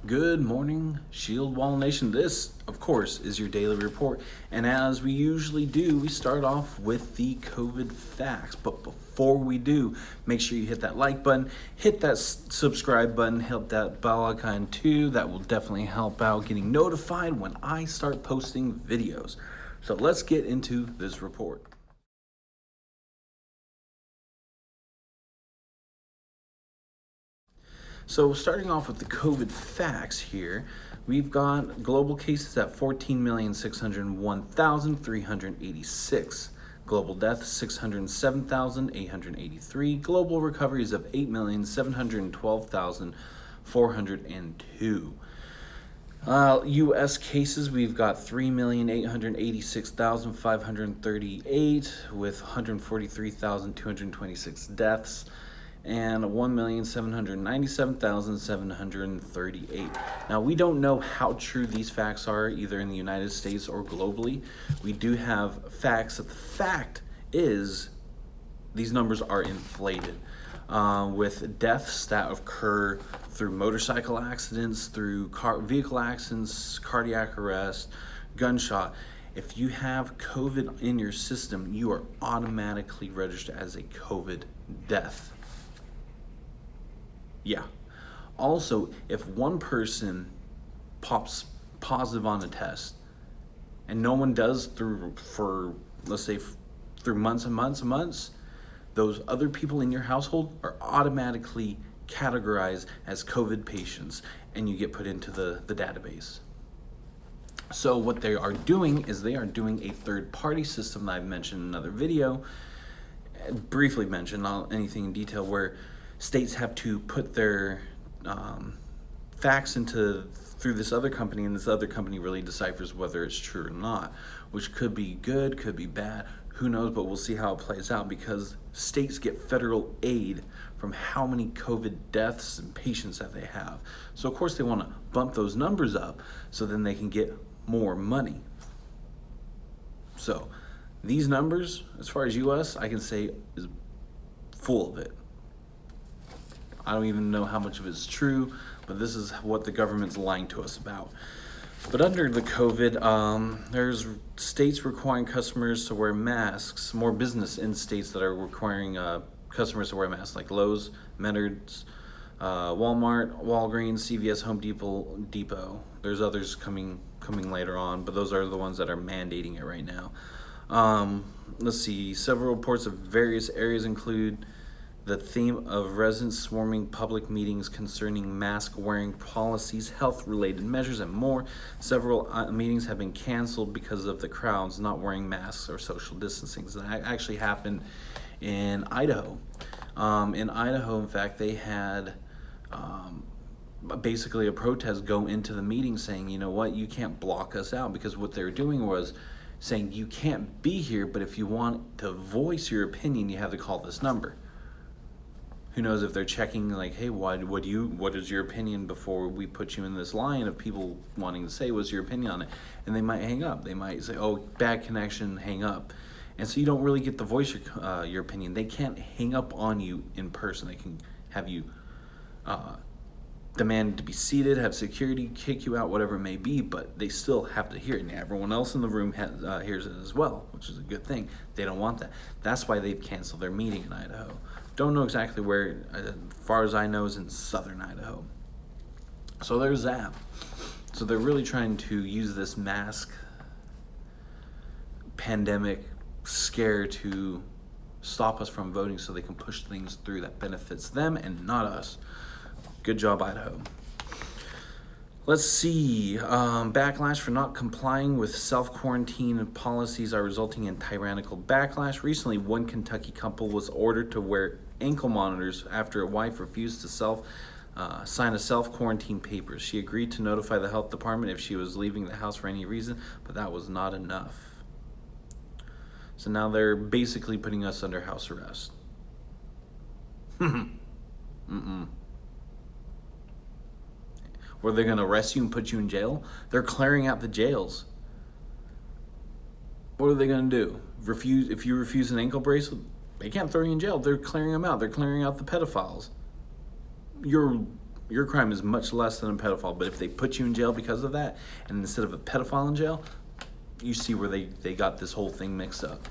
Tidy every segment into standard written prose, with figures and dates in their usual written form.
Good morning, Shield Wall Nation. This, of course, is your daily report. And as we usually do, we start off with the COVID facts. But before we do, make sure you hit that like button, hit that subscribe button, hit that bell icon too. That will definitely help out getting notified when I start posting videos. So let's get into this report. So starting off with the COVID facts here, we've got global cases at 14,601,386. Global deaths, 607,883. Global recoveries of 8,712,402. U.S. cases, we've got 3,886,538 with 143,226 deaths and 1,797,738. Now, we don't know how true these facts are either in the United States or globally. We do have facts that the fact is these numbers are inflated. With deaths that occur through motorcycle accidents, through vehicle accidents, cardiac arrest, gunshot. If you have COVID in your system, you are automatically registered as a COVID death. Yeah. Also, if one person pops positive on a test and no one does for let's say through months and months and months, those other people in your household are automatically categorized as COVID patients and you get put into the database. So what they are doing is they are doing a third-party system that I've mentioned in another video, briefly mentioned, not anything in detail, where states have to put their facts through this other company, and this other company really deciphers whether it's true or not, which could be good, could be bad, who knows, but we'll see how it plays out because states get federal aid from how many COVID deaths and patients that they have. So of course they want to bump those numbers up so then they can get more money. So these numbers, as far as US, I can say is full of it. I don't even know how much of it is true, but this is what the government's lying to us about. But under the COVID, there's states requiring customers to wear masks, more business in states that are requiring customers to wear masks, like Lowe's, Menards, Walmart, Walgreens, CVS, Home Depot. There's others coming later on, but those are the ones that are mandating it right now. Let's see, several reports of various areas include the theme of residents swarming public meetings concerning mask wearing policies, health related measures, and more. Several meetings have been canceled because of the crowds not wearing masks or social distancing. So that actually happened in Idaho. In Idaho, in fact, they had basically a protest go into the meeting saying, you know what, you can't block us out, because what they were doing was saying you can't be here, but if you want to voice your opinion, you have to call this number. Who knows if they're checking, like, hey, what is your opinion before we put you in this line of people wanting to say, what's your opinion on it? And they might hang up. They might say, oh, bad connection, hang up. And so you don't really get to voice your opinion. They can't hang up on you in person. They can have you demand to be seated, have security kick you out, whatever it may be, but they still have to hear it. And everyone else in the room hears it as well, which is a good thing. They don't want that. That's why they've canceled their meeting in Idaho. Don't know exactly where, as far as I know, is in southern Idaho. So there's that. So they're really trying to use this mask pandemic scare to stop us from voting so they can push things through that benefits them and not us. Good job, Idaho. Let's see. Backlash for not complying with self-quarantine policies are resulting in tyrannical backlash. Recently, one Kentucky couple was ordered to wear ankle monitors after a wife refused to sign a self-quarantine paper. She agreed to notify the health department if she was leaving the house for any reason, but that was not enough. So now they're basically putting us under house arrest. Were they going to arrest you and put you in jail? They're clearing out the jails. What are they going to do? If you refuse an ankle bracelet, they can't throw you in jail. They're clearing them out. They're clearing out the pedophiles. You're your crime is much less than a pedophile. But if they put you in jail because of that, and instead of a pedophile in jail, you see where they got this whole thing mixed up.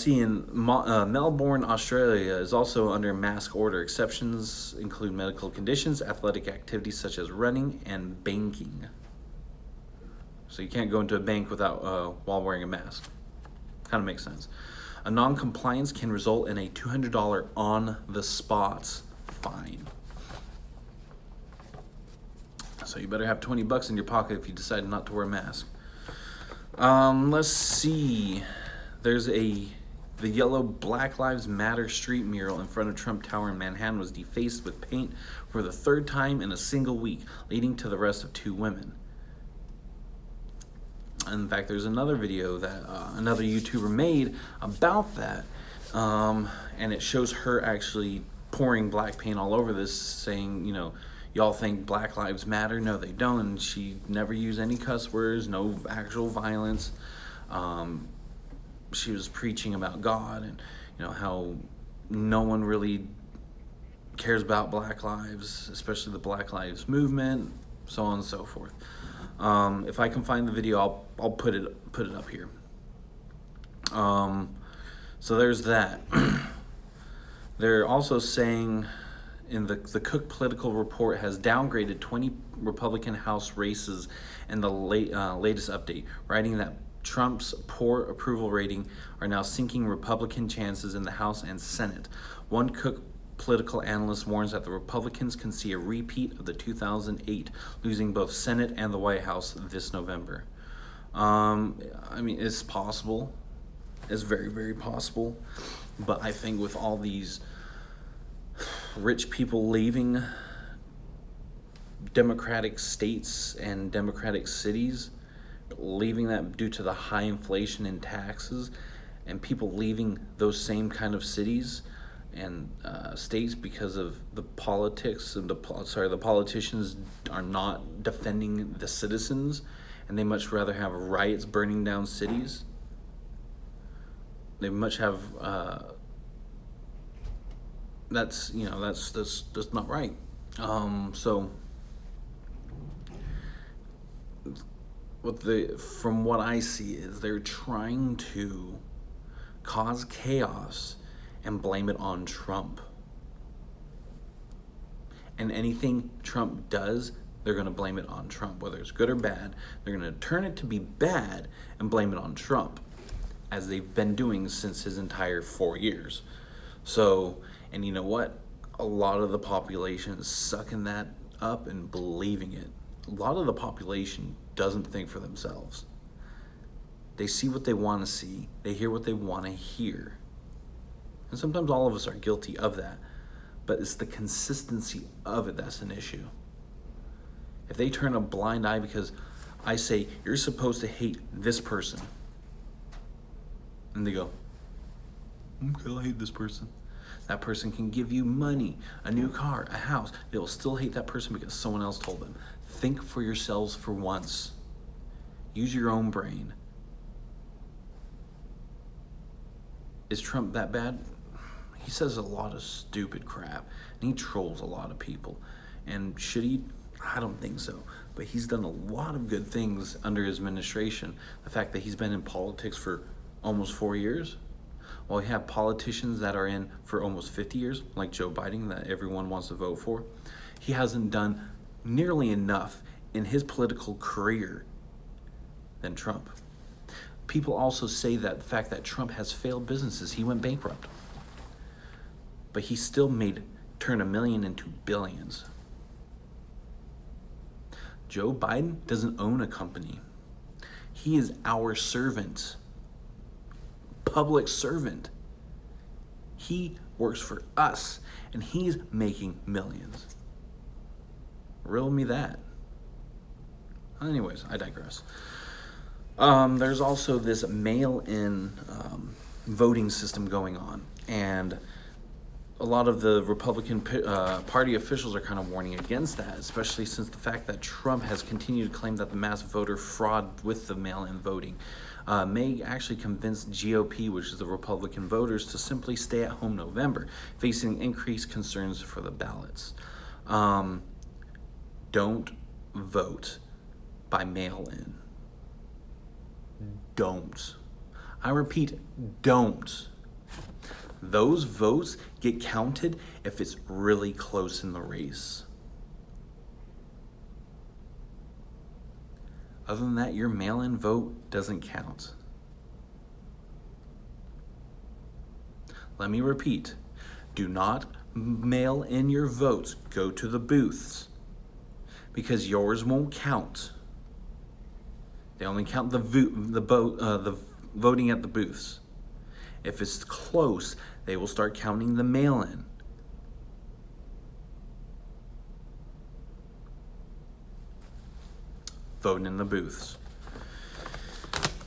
In Melbourne, Australia is also under mask order. Exceptions include medical conditions, athletic activities such as running, and banking. So you can't go into a bank without while wearing a mask. Kind of makes sense. A non-compliance can result in a $200 on-the-spot fine. So you better have $20 in your pocket if you decide not to wear a mask. Let's see. There's the yellow Black Lives Matter street mural in front of Trump Tower in Manhattan was defaced with paint for the third time in a single week, leading to the arrest of 2 women. In fact, there's another video that another YouTuber made about that, and it shows her actually pouring black paint all over this, saying, you know, y'all think Black Lives Matter? No, they don't. And she never used any cuss words, no actual violence. She was preaching about God and, you know, how no one really cares about Black lives, especially the Black Lives movement, so on and so forth. If I can find the video, I'll put it up here. So there's that. They're also saying in the Cook Political Report has downgraded 20 Republican House races in the latest update, writing that Trump's poor approval rating are now sinking Republican chances in the House and Senate. One Cook political analyst warns that the Republicans can see a repeat of the 2008, losing both Senate and the White House this November. I mean, it's possible. It's very, very possible. But I think with all these rich people leaving Democratic states and Democratic cities, leaving that due to the high inflation and taxes, and people leaving those same kind of cities and states because of the politics and the politicians are not defending the citizens, and they much rather have riots burning down cities. They much have that's not right. So from what I see is they're trying to cause chaos and blame it on Trump. And anything Trump does, they're going to blame it on Trump. Whether it's good or bad, they're going to turn it to be bad and blame it on Trump, as they've been doing since his entire 4 years. So, and you know what? A lot of the population is sucking that up and believing it. A lot of the population doesn't think for themselves. They see what they want to see. They hear what they want to hear. And sometimes all of us are guilty of that. But it's the consistency of it that's an issue. If they turn a blind eye because I say, you're supposed to hate this person, and they go, okay, I hate this person. That person can give you money, a new car, a house. They will still hate that person because someone else told them. Think for yourselves for once. Use your own brain. Is Trump that bad? He says a lot of stupid crap, and he trolls a lot of people. And should he? I don't think so. But he's done a lot of good things under his administration. The fact that he's been in politics for almost 4 years, while we have politicians that are in for almost 50 years, like Joe Biden, that everyone wants to vote for, he hasn't done nearly enough in his political career than Trump. People also say that the fact that Trump has failed businesses, he went bankrupt. But he still turned $1 million into billions. Joe Biden doesn't own a company. He is our servant. Public servant. He works for us, and he's making millions. Riddle me that. Anyways, I digress. There's also this mail-in voting system going on, and a lot of the Republican Party officials are kind of warning against that, especially since the fact that Trump has continued to claim that the mass voter fraud with the mail-in voting may actually convince GOP, which is the Republican voters, to simply stay at home November, facing increased concerns for the ballots. Don't vote by mail-in. Don't. I repeat, don't. Those votes get counted if it's really close in the race. Other than that, your mail-in vote doesn't count. Let me repeat. Do not mail in your votes. Go to the booths. Because yours won't count. They only count the voting at the booths. If it's close, they will start counting the mail-in. Voting in the booths.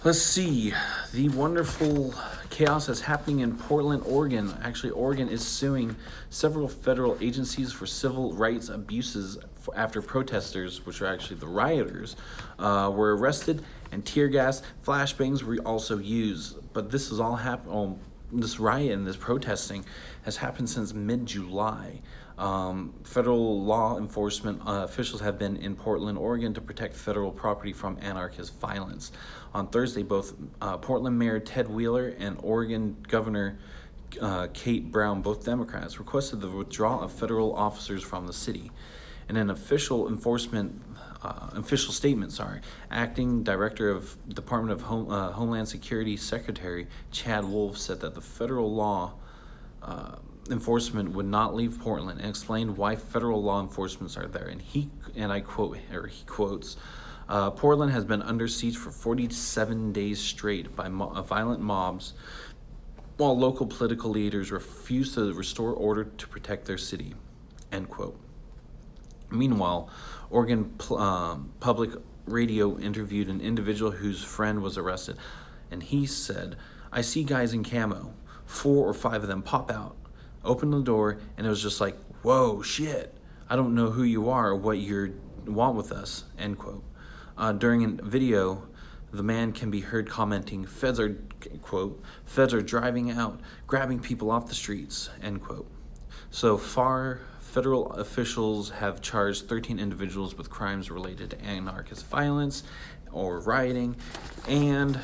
Let's see. The wonderful chaos that's happening in Portland, Oregon. Actually, Oregon is suing several federal agencies for civil rights abuses after protesters, which are actually the rioters, were arrested, and tear gas, flashbangs were also used. But this has all happened. This riot and this protesting has happened since mid-July. Federal law enforcement officials have been in Portland, Oregon to protect federal property from anarchist violence. On Thursday, both Portland Mayor Ted Wheeler and Oregon Governor Kate Brown, both Democrats, requested the withdrawal of federal officers from the city. In an official statement, acting director of Department of Homeland Security Secretary Chad Wolf said that the federal law enforcement would not leave Portland, and explained why federal law enforcement are there. And he quotes, Portland has been under siege for 47 days straight by violent mobs, while local political leaders refuse to restore order to protect their city, end quote. Meanwhile, Oregon Public Radio interviewed an individual whose friend was arrested, and he said, I see guys in camo, 4 or 5 of them pop out, open the door, and it was just like, whoa, shit, I don't know who you are or what you want with us, end quote. During a video, the man can be heard commenting, feds are, quote, feds are driving out, grabbing people off the streets, end quote. So far, federal officials have charged 13 individuals with crimes related to anarchist violence or rioting, and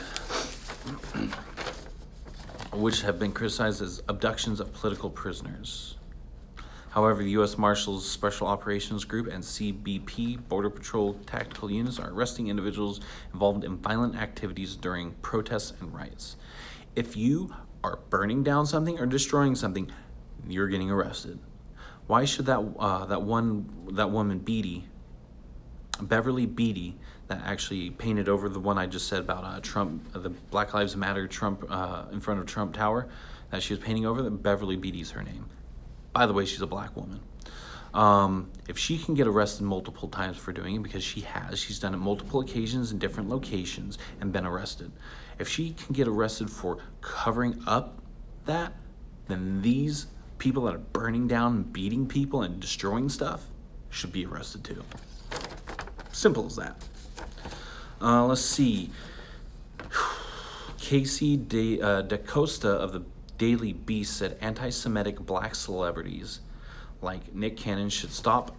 which have been criticized as abductions of political prisoners. However, the U.S. Marshals Special Operations Group and CBP Border Patrol tactical units are arresting individuals involved in violent activities during protests and riots. If you are burning down something or destroying something, you're getting arrested. Why should that woman Beverly Beatty, that actually painted over the one I just said about Trump, the Black Lives Matter Trump in front of Trump Tower, that she was painting over, Beverly Beatty's her name. By the way, she's a black woman. If she can get arrested multiple times for doing it, because she's done it multiple occasions in different locations and been arrested. If she can get arrested for covering up that, then these people that are burning down and beating people and destroying stuff should be arrested too. Simple as that. Let's see. Cassie Costa of the Daily Beast said anti-Semitic black celebrities like Nick Cannon should stop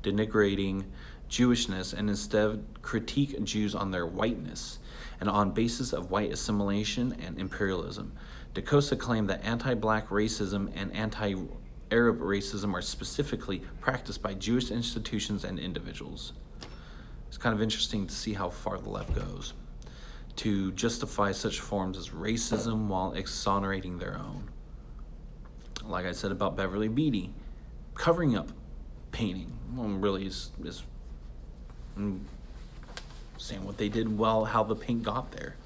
denigrating Jewishness and instead critique Jews on their whiteness and on basis of white assimilation and imperialism. DaCosta claimed that anti-black racism and anti-Arab racism are specifically practiced by Jewish institutions and individuals. It's kind of interesting to see how far the left goes to justify such forms as racism while exonerating their own. Like I said about Beverly Beatty, covering up painting, really is saying what they did, well, how the paint got there.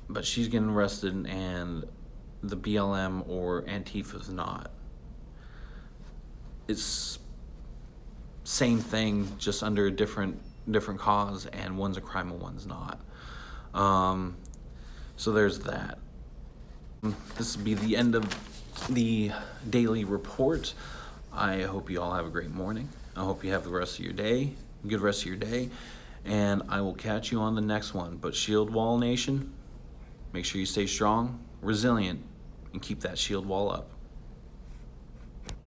But she's getting arrested and the BLM or Antifa is not. It's same thing, just under a different cause, and one's a crime and one's not. So there's that. This will be the end of the daily report. I hope you all have a great morning. I hope you have the rest of your day, good rest of your day, and I will catch you on the next one. But Shield Wall Nation, make sure you stay strong, resilient, and keep that shield wall up.